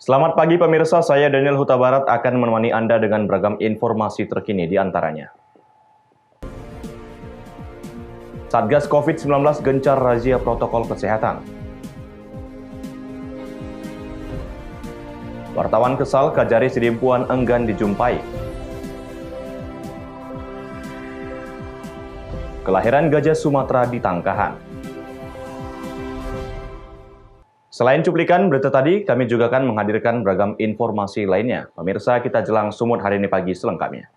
Selamat pagi pemirsa, saya Daniel Huta Barat akan menemani Anda dengan beragam informasi terkini di antaranya. Satgas COVID-19 gencar razia protokol kesehatan. Wartawan kesal Kajari Sidimpuan enggan dijumpai. Kelahiran gajah Sumatera di Tangkahan. Selain cuplikan berita tadi, kami juga akan menghadirkan beragam informasi lainnya. Pemirsa, kita jelang sumut hari ini pagi selengkapnya.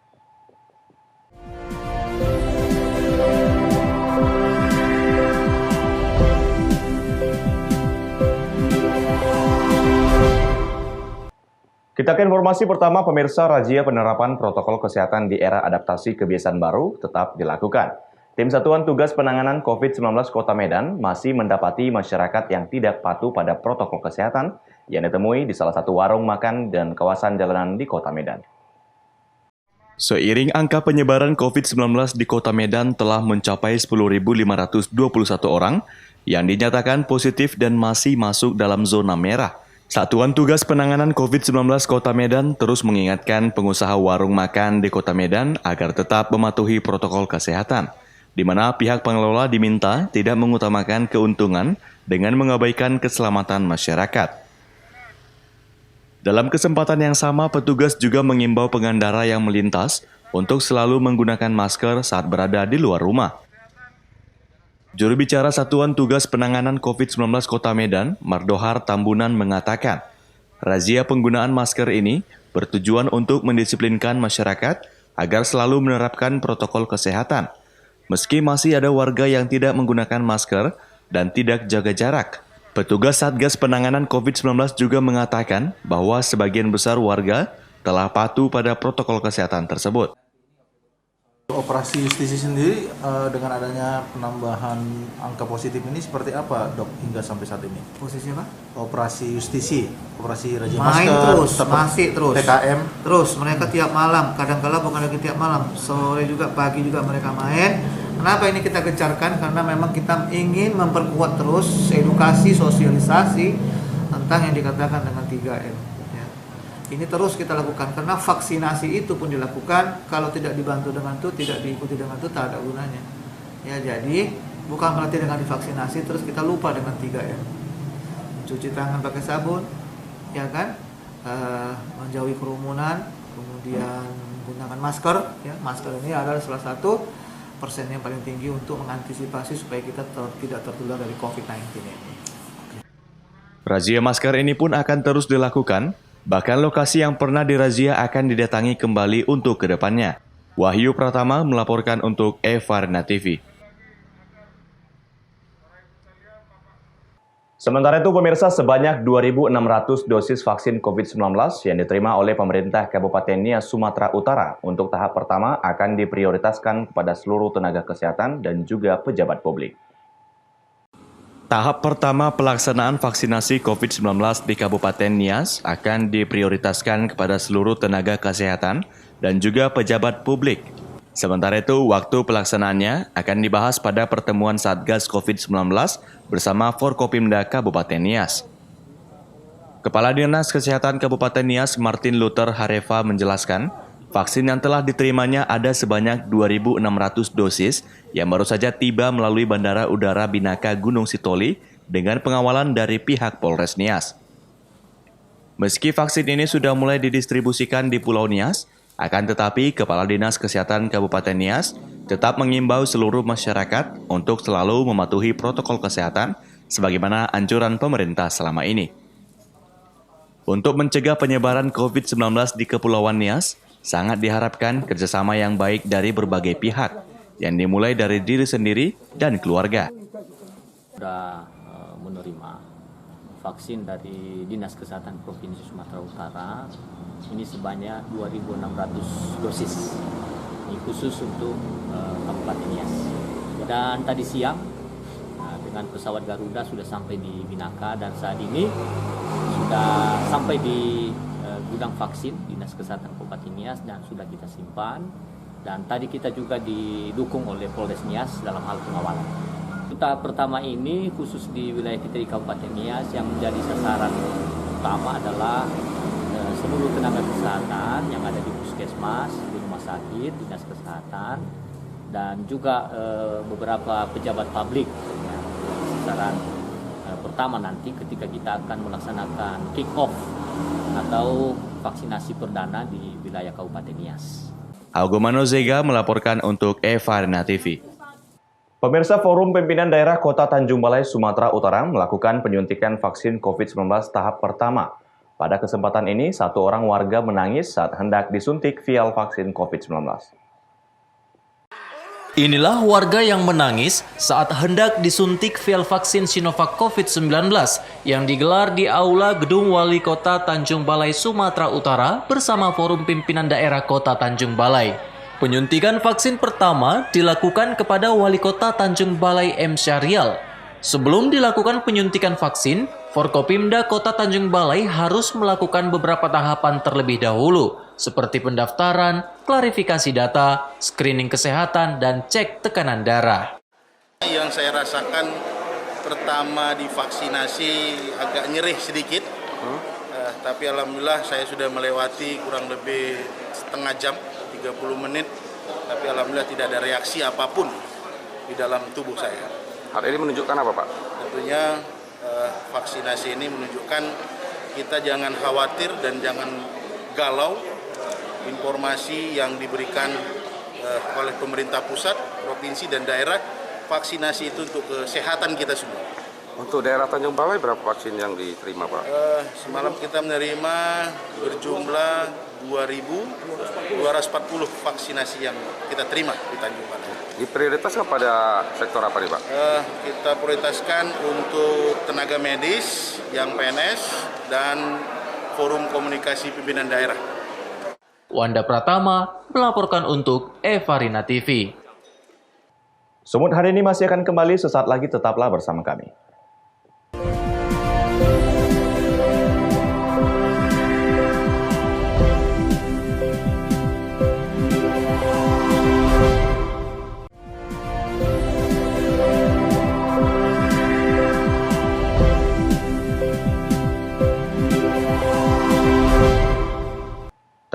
Kita ke informasi pertama, pemirsa. Razia penerapan protokol kesehatan di era adaptasi kebiasaan baru tetap dilakukan. Tim Satuan Tugas Penanganan COVID-19 Kota Medan masih mendapati masyarakat yang tidak patuh pada protokol kesehatan yang ditemui di salah satu warung makan dan kawasan jalanan di Kota Medan. Seiring angka penyebaran COVID-19 di Kota Medan telah mencapai 10.521 orang yang dinyatakan positif dan masih masuk dalam zona merah. Satuan Tugas Penanganan COVID-19 Kota Medan terus mengingatkan pengusaha warung makan di Kota Medan agar tetap mematuhi protokol kesehatan, di mana pihak pengelola diminta tidak mengutamakan keuntungan dengan mengabaikan keselamatan masyarakat. Dalam kesempatan yang sama, petugas juga mengimbau pengendara yang melintas untuk selalu menggunakan masker saat berada di luar rumah. Juru bicara Satuan Tugas Penanganan COVID-19 Kota Medan, Mardohar Tambunan mengatakan, razia penggunaan masker ini bertujuan untuk mendisiplinkan masyarakat agar selalu menerapkan protokol kesehatan. Meski masih ada warga yang tidak menggunakan masker dan tidak jaga jarak, petugas Satgas Penanganan COVID-19 juga mengatakan bahwa sebagian besar warga telah patuh pada protokol kesehatan tersebut. Operasi justisi sendiri dengan adanya penambahan angka positif ini seperti apa, Dok, hingga sampai saat ini? Posisi apa? Operasi justisi, operasi razia Main masker, terus, masih terus. PKM. Terus mereka tiap malam, kadang-kala bukan lagi tiap malam, sore juga, pagi juga mereka main. Kenapa ini kita gencarkan? Karena memang kita ingin memperkuat terus edukasi, sosialisasi tentang yang dikatakan dengan 3M. Ya. Ini terus kita lakukan karena vaksinasi itu pun dilakukan, kalau tidak dibantu dengan itu, tidak diikuti dengan itu, tak ada gunanya. Ya, jadi bukan berarti dengan divaksinasi terus kita lupa dengan 3M. Cuci tangan pakai sabun, ya kan? Menjauhi kerumunan, kemudian menggunakan masker. Ya, masker ini adalah salah satu persen yang paling tinggi untuk mengantisipasi supaya kita tidak tertular dari COVID-19 ini. Razia masker ini pun akan terus dilakukan, bahkan lokasi yang pernah dirazia akan didatangi kembali untuk kedepannya. Wahyu Pratama melaporkan untuk Evarna TV. Sementara itu, pemirsa, sebanyak 2.600 dosis vaksin COVID-19 yang diterima oleh pemerintah Kabupaten Nias, Sumatera Utara untuk tahap pertama akan diprioritaskan kepada seluruh tenaga kesehatan dan juga pejabat publik. Tahap pertama pelaksanaan vaksinasi COVID-19 di Kabupaten Nias akan diprioritaskan kepada seluruh tenaga kesehatan dan juga pejabat publik. Sementara itu, waktu pelaksanaannya akan dibahas pada pertemuan Satgas COVID-19 bersama Forkopimda Kabupaten Nias. Kepala Dinas Kesehatan Kabupaten Nias, Martin Luther Hareva menjelaskan, vaksin yang telah diterimanya ada sebanyak 2.600 dosis yang baru saja tiba melalui Bandara Udara Binaka Gunung Sitoli dengan pengawalan dari pihak Polres Nias. Meski vaksin ini sudah mulai didistribusikan di Pulau Nias, akan tetapi Kepala Dinas Kesehatan Kabupaten Nias tetap mengimbau seluruh masyarakat untuk selalu mematuhi protokol kesehatan sebagaimana anjuran pemerintah selama ini. Untuk mencegah penyebaran COVID-19 di Kepulauan Nias, sangat diharapkan kerjasama yang baik dari berbagai pihak, yang dimulai dari diri sendiri dan keluarga. Sudah menerima vaksin dari Dinas Kesehatan Provinsi Sumatera Utara, ini sebanyak 2.600 dosis, ini khusus untuk Kabupaten Nias. Dan tadi siang dengan pesawat Garuda sudah sampai di Binaka dan saat ini sudah sampai di gudang vaksin Dinas Kesehatan Kabupaten Nias dan sudah kita simpan. Dan tadi kita juga didukung oleh Polres Nias dalam hal pengawalan. Tahap pertama ini khusus di wilayah kita di Kabupaten Nias yang menjadi sasaran utama adalah seluruh tenaga kesehatan yang ada di puskesmas, di rumah sakit, dinas kesehatan, dan juga beberapa pejabat publik. Ya, sasaran pertama nanti ketika kita akan melaksanakan kick off atau vaksinasi perdana di wilayah Kabupaten Nias. Augumano Zega melaporkan untuk Evarina TV. Pemirsa, Forum Pimpinan Daerah Kota Tanjung Balai, Sumatera Utara melakukan penyuntikan vaksin COVID-19 tahap pertama. Pada kesempatan ini, satu orang warga menangis saat hendak disuntik vial vaksin COVID-19. Inilah warga yang menangis saat hendak disuntik vial vaksin Sinovac COVID-19 yang digelar di Aula Gedung Wali Kota Tanjung Balai, Sumatera Utara bersama Forum Pimpinan Daerah Kota Tanjung Balai. Penyuntikan vaksin pertama dilakukan kepada Wali Kota Tanjung Balai M. Syahrial. Sebelum dilakukan penyuntikan vaksin, Forkopimda Kota Tanjung Balai harus melakukan beberapa tahapan terlebih dahulu, seperti pendaftaran, klarifikasi data, screening kesehatan, dan cek tekanan darah. Yang saya rasakan pertama divaksinasi agak nyerih sedikit, tapi alhamdulillah saya sudah melewati kurang lebih setengah jam, 30 menit, tapi alhamdulillah tidak ada reaksi apapun di dalam tubuh saya. Hal ini menunjukkan apa, Pak? Tentunya vaksinasi ini menunjukkan kita jangan khawatir dan jangan galau. Informasi yang diberikan oleh pemerintah pusat, provinsi, dan daerah, vaksinasi itu untuk kesehatan kita semua. Untuk daerah Tanjung Balai berapa vaksin yang diterima, Pak? Semalam kita menerima berjumlah 2.240 vaksinasi yang kita terima di Tanjung Balai. Diprioritaskan pada sektor apa nih, Pak? Kita prioritaskan untuk tenaga medis, yang PNS, dan forum komunikasi pimpinan daerah. Wanda Pratama melaporkan untuk Evarina TV. Sumut hari ini masih akan kembali sesaat lagi, tetaplah bersama kami.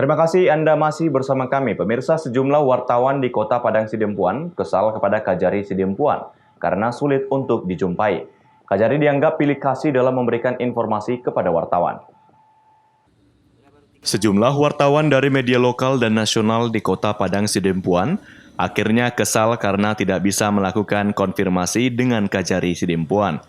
Terima kasih Anda masih bersama kami. Pemirsa, sejumlah wartawan di Kota Padang Sidempuan kesal kepada Kajari Sidempuan karena sulit untuk dijumpai. Kajari dianggap pilih kasih dalam memberikan informasi kepada wartawan. Sejumlah wartawan dari media lokal dan nasional di Kota Padang Sidempuan akhirnya kesal karena tidak bisa melakukan konfirmasi dengan Kajari Sidempuan.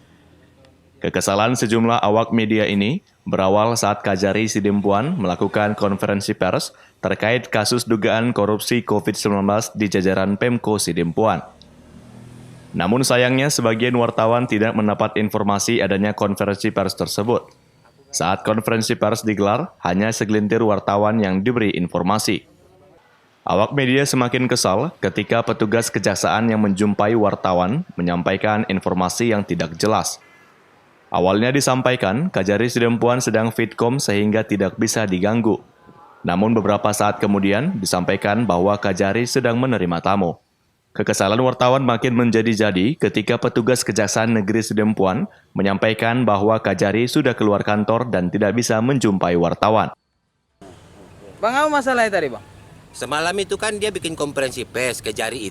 Kekesalan sejumlah awak media ini berawal saat Kajari Sidempuan melakukan konferensi pers terkait kasus dugaan korupsi COVID-19 di jajaran Pemko Sidempuan. Namun sayangnya sebagian wartawan tidak mendapat informasi adanya konferensi pers tersebut. Saat konferensi pers digelar, hanya segelintir wartawan yang diberi informasi. Awak media semakin kesal ketika petugas kejaksaan yang menjumpai wartawan menyampaikan informasi yang tidak jelas. Awalnya disampaikan, Kajari Sidempuan sedang fitkom sehingga tidak bisa diganggu. Namun beberapa saat kemudian disampaikan bahwa Kajari sedang menerima tamu. Kekesalan wartawan makin menjadi-jadi ketika petugas Kejaksaan Negeri Sidempuan menyampaikan bahwa Kajari sudah keluar kantor dan tidak bisa menjumpai wartawan. Bang, apa masalahnya tadi, Bang? Semalam itu kan dia bikin konferensi pers, Kajari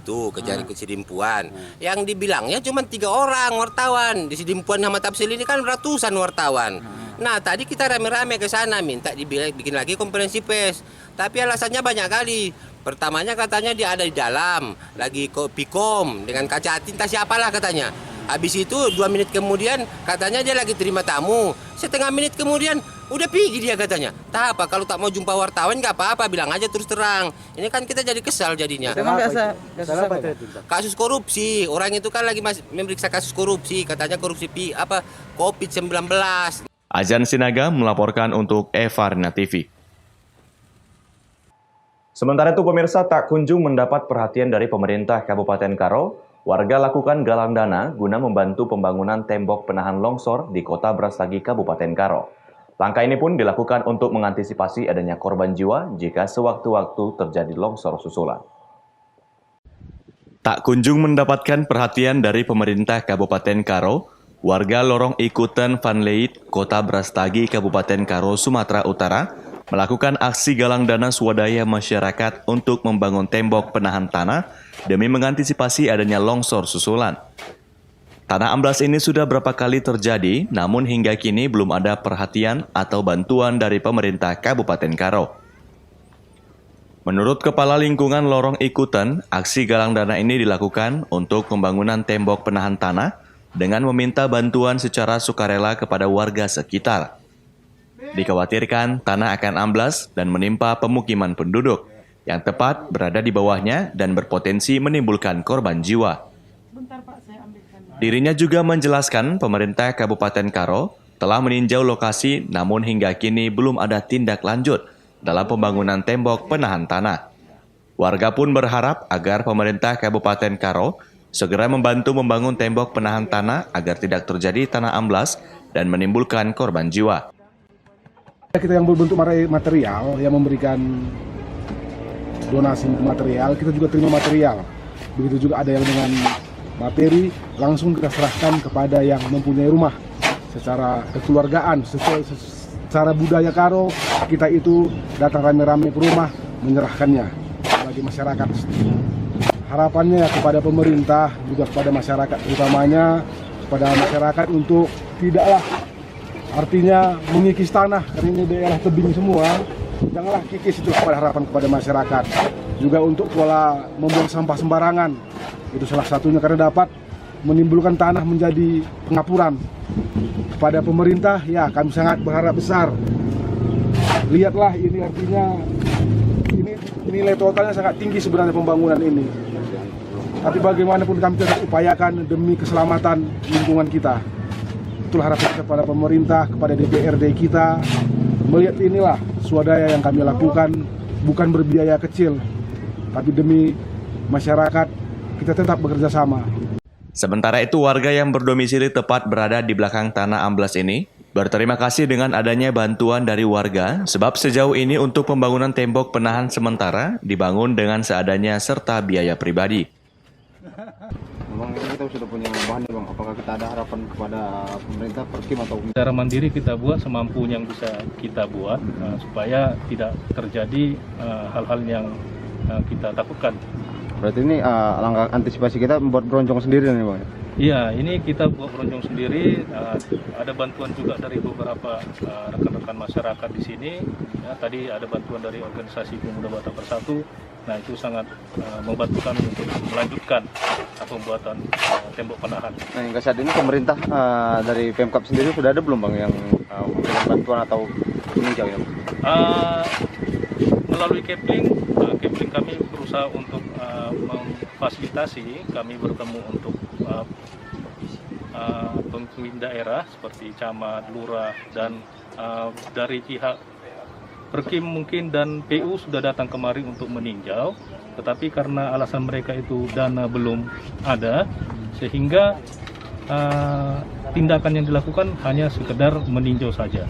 Sidempuan. Yang dibilangnya cuma 3 orang wartawan. Di Sidempuan sama Tapsil ini kan ratusan wartawan. Nah, tadi kita rame-rame ke sana minta bikin lagi konferensi pers. Tapi alasannya banyak kali. Pertamanya katanya dia ada di dalam, lagi pikom dengan kaca tinta siapalah katanya. Habis itu 2 menit kemudian katanya dia lagi terima tamu. Setengah menit kemudian udah pergi dia katanya. Tak apa, kalau tak mau jumpa wartawan nggak apa-apa, bilang aja terus terang. Ini kan kita jadi kesal jadinya. Kasus korupsi, orang itu kan lagi memeriksa kasus korupsi, katanya korupsi COVID-19. Ajan Sinaga melaporkan untuk Evarina TV. Sementara itu pemirsa, tak kunjung mendapat perhatian dari pemerintah Kabupaten Karo, warga lakukan galang dana guna membantu pembangunan tembok penahan longsor di Kota Brastagi, Kabupaten Karo. Langkah ini pun dilakukan untuk mengantisipasi adanya korban jiwa jika sewaktu-waktu terjadi longsor susulan. Tak kunjung mendapatkan perhatian dari pemerintah Kabupaten Karo, Warga Lorong Ikutan Van Leit, Kota Brastagi, Kabupaten Karo, Sumatera Utara, melakukan aksi galang dana swadaya masyarakat untuk membangun tembok penahan tanah demi mengantisipasi adanya longsor susulan. Tanah amblas ini sudah berapa kali terjadi, namun hingga kini belum ada perhatian atau bantuan dari pemerintah Kabupaten Karo. Menurut Kepala Lingkungan Lorong Ikutan, aksi galang dana ini dilakukan untuk pembangunan tembok penahan tanah dengan meminta bantuan secara sukarela kepada warga sekitar. Dikhawatirkan tanah akan amblas dan menimpa pemukiman penduduk, yang tepat berada di bawahnya dan berpotensi menimbulkan korban jiwa. Dirinya juga menjelaskan pemerintah Kabupaten Karo telah meninjau lokasi namun hingga kini belum ada tindak lanjut dalam pembangunan tembok penahan tanah. Warga pun berharap agar pemerintah Kabupaten Karo segera membantu membangun tembok penahan tanah agar tidak terjadi tanah amblas dan menimbulkan korban jiwa. Kita yang berbentuk material, yang memberikan donasi material, kita juga terima material. Begitu juga ada yang dengan materi, langsung kita serahkan kepada yang mempunyai rumah. Secara kekeluargaan, secara budaya Karo, kita itu datang rame-rame ke rumah, menyerahkannya bagi masyarakat. Harapannya kepada pemerintah, juga kepada masyarakat, utamanya kepada masyarakat untuk tidaklah artinya mengikis tanah, karena ini daerah tebing semua, janganlah kikis itu kepada harapan kepada masyarakat. Juga untuk pola membuang sampah sembarangan, itu salah satunya karena dapat menimbulkan tanah menjadi pengapuran. Kepada pemerintah, ya kami sangat berharap besar. Lihatlah ini artinya, ini nilai totalnya sangat tinggi sebenarnya pembangunan ini. Tapi bagaimanapun kami tetap upayakan demi keselamatan lingkungan kita. Itulah harapan kepada pemerintah, kepada DPRD kita. Melihat inilah swadaya yang kami lakukan, bukan berbiaya kecil, tapi demi masyarakat kita tetap bekerja sama. Sementara itu warga yang berdomisili tepat berada di belakang tanah amblas ini berterima kasih dengan adanya bantuan dari warga sebab sejauh ini untuk pembangunan tembok penahan sementara dibangun dengan seadanya serta biaya pribadi. Bang, ini kita sudah punya bahan ya Bang, apakah kita ada harapan kepada pemerintah Perkim atau secara mandiri kita buat semampu yang bisa kita buat supaya tidak terjadi hal-hal yang kita takutkan. Berarti ini langkah antisipasi kita membuat bronjong sendiri nih Bang? Iya, ini kita buat bronjong sendiri, ada bantuan juga dari beberapa rekan-rekan masyarakat di sini. Ya, tadi ada bantuan dari organisasi Pemuda Batak Bersatu. Nah, itu sangat membantu kami untuk melanjutkan pembuatan tembok penahan. Nah, hingga saat ini pemerintah dari Pemkab sendiri sudah ada belum Bang yang memberikan bantuan atau meninjau ya? Melalui Kepling kami berusaha untuk memfasilitasi, kami bertemu untuk pemimpin daerah seperti camat, lurah, dan dari pihak Perkim mungkin dan PU sudah datang kemari untuk meninjau, tetapi karena alasan mereka itu dana belum ada, sehingga tindakan yang dilakukan hanya sekedar meninjau saja.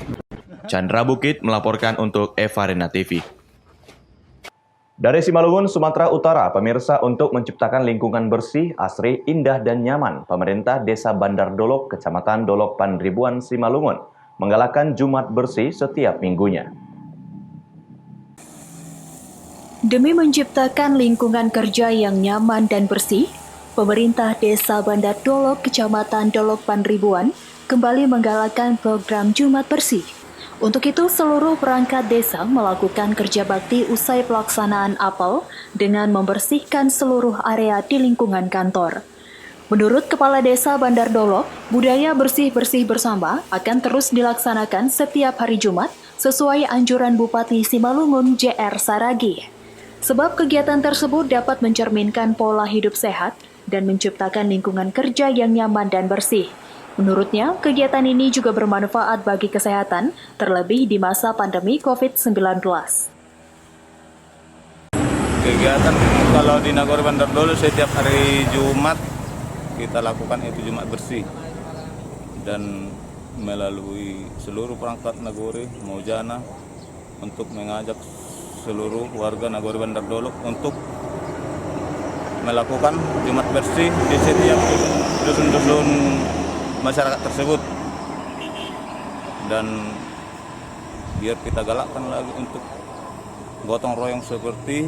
Chandra Bukit melaporkan untuk Eva Rena TV. Dari Simalungun, Sumatera Utara, pemirsa, untuk menciptakan lingkungan bersih, asri, indah, dan nyaman, pemerintah Desa Bandar Dolok, Kecamatan Dolok Pandribuan, Simalungun, menggalakkan Jumat Bersih setiap minggunya. Demi menciptakan lingkungan kerja yang nyaman dan bersih, pemerintah Desa Bandar Dolok, Kecamatan Dolok Pandribuan, kembali menggalakkan program Jumat Bersih. Untuk itu, seluruh perangkat desa melakukan kerja bakti usai pelaksanaan apel dengan membersihkan seluruh area di lingkungan kantor. Menurut Kepala Desa Bandar Dolok, budaya bersih-bersih bersama akan terus dilaksanakan setiap hari Jumat sesuai anjuran Bupati Simalungun JR Saragi. Sebab kegiatan tersebut dapat mencerminkan pola hidup sehat dan menciptakan lingkungan kerja yang nyaman dan bersih. Menurutnya, kegiatan ini juga bermanfaat bagi kesehatan, terlebih di masa pandemi COVID-19. Kegiatan kalau di Nagori Bandar Dolok setiap hari Jumat kita lakukan itu Jumat Bersih. Dan melalui seluruh perangkat Nagori, Maujana, untuk mengajak seluruh warga Nagori Bandar Dolok untuk melakukan Jumat Bersih di setiap dusun-dusun masyarakat tersebut. Dan biar kita galakkan lagi untuk gotong royong seperti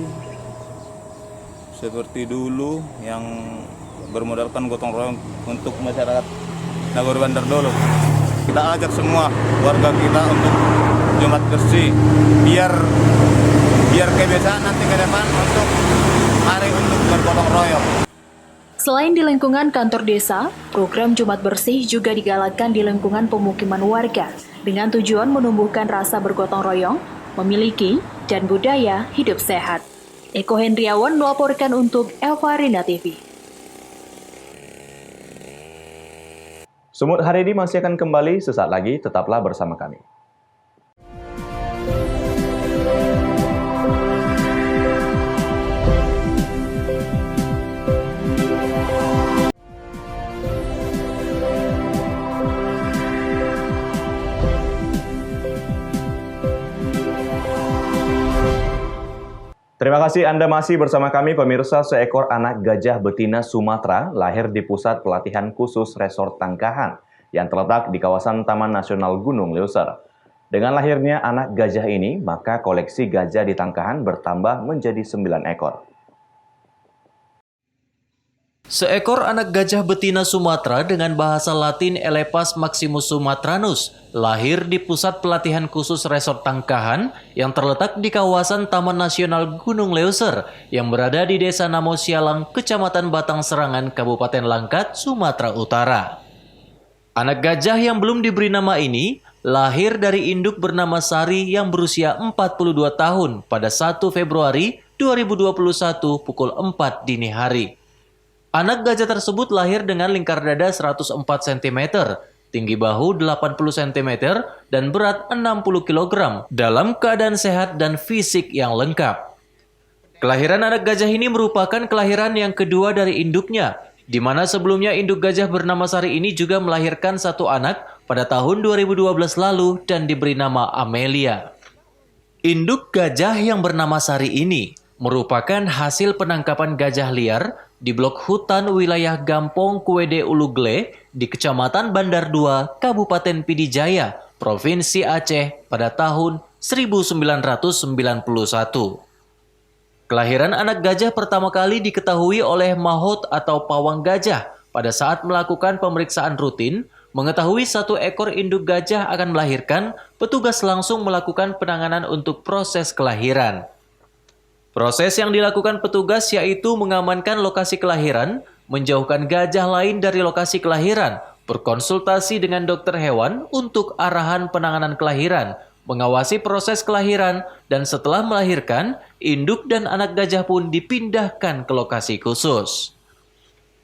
dulu yang bermodalkan gotong royong untuk masyarakat Nagori Bandar Dolo. Kita ajak semua warga kita untuk Jumat bersih, biar kebiasaan nanti ke depan untuk hari untuk bergotong royong. Selain di lingkungan kantor desa, program Jumat Bersih juga digalakkan di lingkungan pemukiman warga dengan tujuan menumbuhkan rasa bergotong royong, memiliki, dan budaya hidup sehat. Eko Hendriawan melaporkan untuk Elvarina TV. Sumut hari ini masih akan kembali sesaat lagi, tetaplah bersama kami. Terima kasih Anda masih bersama kami pemirsa. Seekor anak gajah betina Sumatera lahir di pusat pelatihan khusus Resort Tangkahan yang terletak di kawasan Taman Nasional Gunung Leuser. Dengan lahirnya anak gajah ini, maka koleksi gajah di Tangkahan bertambah menjadi 9 ekor. Seekor anak gajah betina Sumatera dengan bahasa Latin Elephas maximus sumatranus lahir di pusat pelatihan khusus Resort Tangkahan yang terletak di kawasan Taman Nasional Gunung Leuser yang berada di Desa Namo Sialang, Kecamatan Batang Serangan, Kabupaten Langkat, Sumatera Utara. Anak gajah yang belum diberi nama ini lahir dari induk bernama Sari yang berusia 42 tahun pada 1 Februari 2021 pukul 4 dini hari. Anak gajah tersebut lahir dengan lingkar dada 104 cm, tinggi bahu 80 cm, dan berat 60 kg dalam keadaan sehat dan fisik yang lengkap. Kelahiran anak gajah ini merupakan kelahiran yang kedua dari induknya, di mana sebelumnya induk gajah bernama Sari ini juga melahirkan satu anak pada tahun 2012 lalu dan diberi nama Amelia. Induk gajah yang bernama Sari ini merupakan hasil penangkapan gajah liar di blok hutan wilayah Gampong Kuede Ulugle di Kecamatan Bandar 2, Kabupaten Pidijaya, Provinsi Aceh pada tahun 1991. Kelahiran anak gajah pertama kali diketahui oleh Mahot atau pawang gajah pada saat melakukan pemeriksaan rutin. Mengetahui satu ekor induk gajah akan melahirkan, petugas langsung melakukan penanganan untuk proses kelahiran. Proses yang dilakukan petugas yaitu mengamankan lokasi kelahiran, menjauhkan gajah lain dari lokasi kelahiran, berkonsultasi dengan dokter hewan untuk arahan penanganan kelahiran, mengawasi proses kelahiran, dan setelah melahirkan, induk dan anak gajah pun dipindahkan ke lokasi khusus.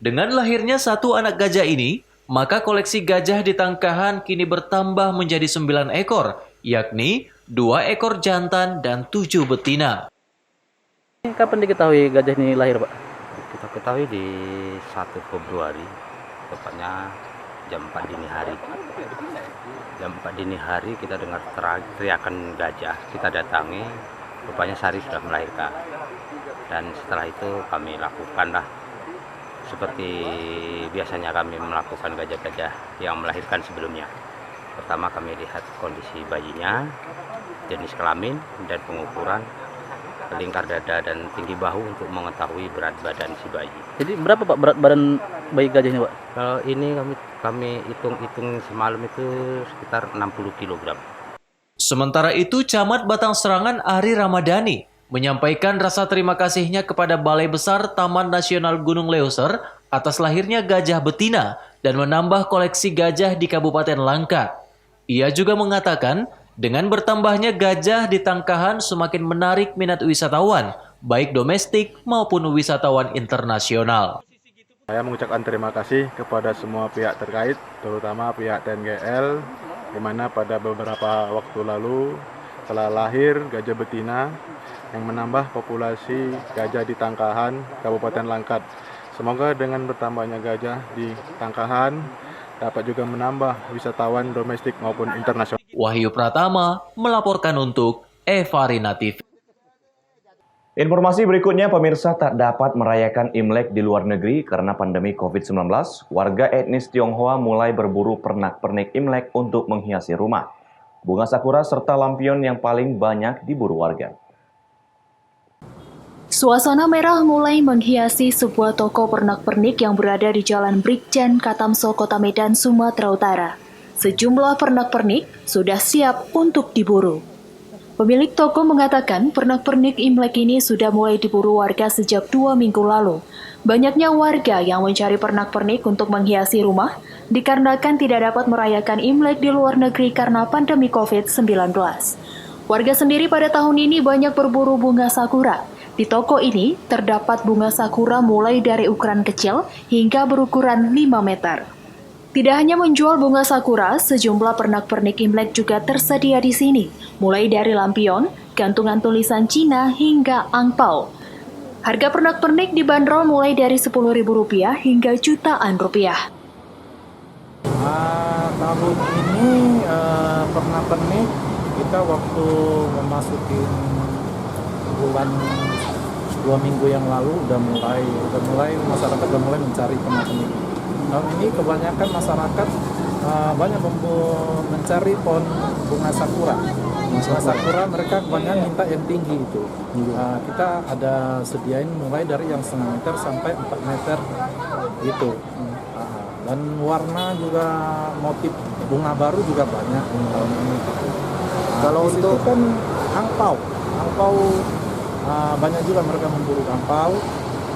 Dengan lahirnya satu anak gajah ini, maka koleksi gajah di Tangkahan kini bertambah menjadi 9 ekor, yakni 2 ekor jantan dan 7 betina. Kapan diketahui gajah ini lahir, Pak? Kita ketahui di 1 Februari, tepatnya jam 4 dini hari. Jam 4 dini hari kita dengar teriakan gajah, kita datangi, rupanya Sari sudah melahirkan. Dan setelah itu kami lakukanlah seperti biasanya kami melakukan gajah-gajah yang melahirkan sebelumnya. Pertama kami lihat kondisi bayinya, jenis kelamin dan pengukuran, lingkar dada dan tinggi bahu untuk mengetahui berat badan si bayi. Jadi berapa Pak berat badan bayi gajah ini, Pak? Kalau ini kami hitung semalam itu sekitar 60 kg. Sementara itu, Camat Batang Serangan Ari Ramadhani menyampaikan rasa terima kasihnya kepada Balai Besar Taman Nasional Gunung Leuser atas lahirnya gajah betina dan menambah koleksi gajah di Kabupaten Langkat. Ia juga mengatakan, dengan bertambahnya gajah di Tangkahan semakin menarik minat wisatawan, baik domestik maupun wisatawan internasional. Saya mengucapkan terima kasih kepada semua pihak terkait, terutama pihak TNGL, di mana pada beberapa waktu lalu telah lahir gajah betina yang menambah populasi gajah di Tangkahan, Kabupaten Langkat. Semoga dengan bertambahnya gajah di Tangkahan dapat juga menambah wisatawan domestik maupun internasional. Wahyu Pratama melaporkan untuk Elvarina TV. Informasi berikutnya, pemirsa, tak dapat merayakan Imlek di luar negeri karena pandemi COVID-19. Warga etnis Tionghoa mulai berburu pernak-pernik Imlek untuk menghiasi rumah. Bunga sakura serta lampion yang paling banyak diburu warga. Suasana merah mulai menghiasi sebuah toko pernak-pernik yang berada di Jalan Brigjen Katamso, Kota Medan, Sumatera Utara. Sejumlah pernak-pernik sudah siap untuk diburu. Pemilik toko mengatakan pernak-pernik Imlek ini sudah mulai diburu warga sejak 2 minggu lalu. Banyaknya warga yang mencari pernak-pernik untuk menghiasi rumah dikarenakan tidak dapat merayakan Imlek di luar negeri karena pandemi COVID-19. Warga sendiri pada tahun ini banyak berburu bunga sakura. Di toko ini terdapat bunga sakura mulai dari ukuran kecil hingga berukuran 5 meter. Tidak hanya menjual bunga sakura, sejumlah pernak-pernik Imlek juga tersedia di sini, mulai dari lampion, gantungan tulisan Cina hingga angpau. Harga pernak-pernik dibanderol mulai dari Rp10.000 hingga jutaan rupiah. Tahun ini pernak-pernik kita waktu memasuki bulan 2 minggu yang lalu udah mulai masyarakat udah mulai mencari pernak-pernik. Tahun ini kebanyakan masyarakat banyak mencari pohon bunga sakura. Bunga sakura mereka kebanyakan minta yang tinggi itu. Kita ada sediain mulai dari yang 1,5 meter sampai 4 meter gitu. Dan warna juga motif bunga baru juga banyak tahun ini. Kalau itu kan angpau banyak juga mereka memburu angpau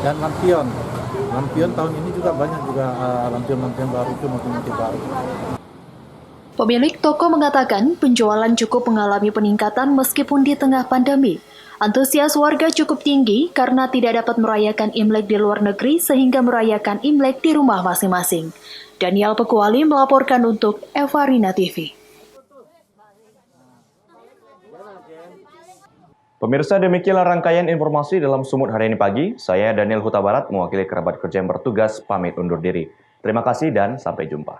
dan lampion. Lampion tahun ini juga banyak juga lampion-lampion baru itu motif-motif baru. Pemilik toko mengatakan penjualan cukup mengalami peningkatan meskipun di tengah pandemi. Antusias warga cukup tinggi karena tidak dapat merayakan Imlek di luar negeri sehingga merayakan Imlek di rumah masing-masing. Daniel Pekuali melaporkan untuk Evarina TV. Pemirsa, demikianlah rangkaian informasi dalam Sumut hari ini pagi. Saya Daniel Huta Barat, mewakili kerabat kerja yang bertugas, pamit undur diri. Terima kasih dan sampai jumpa.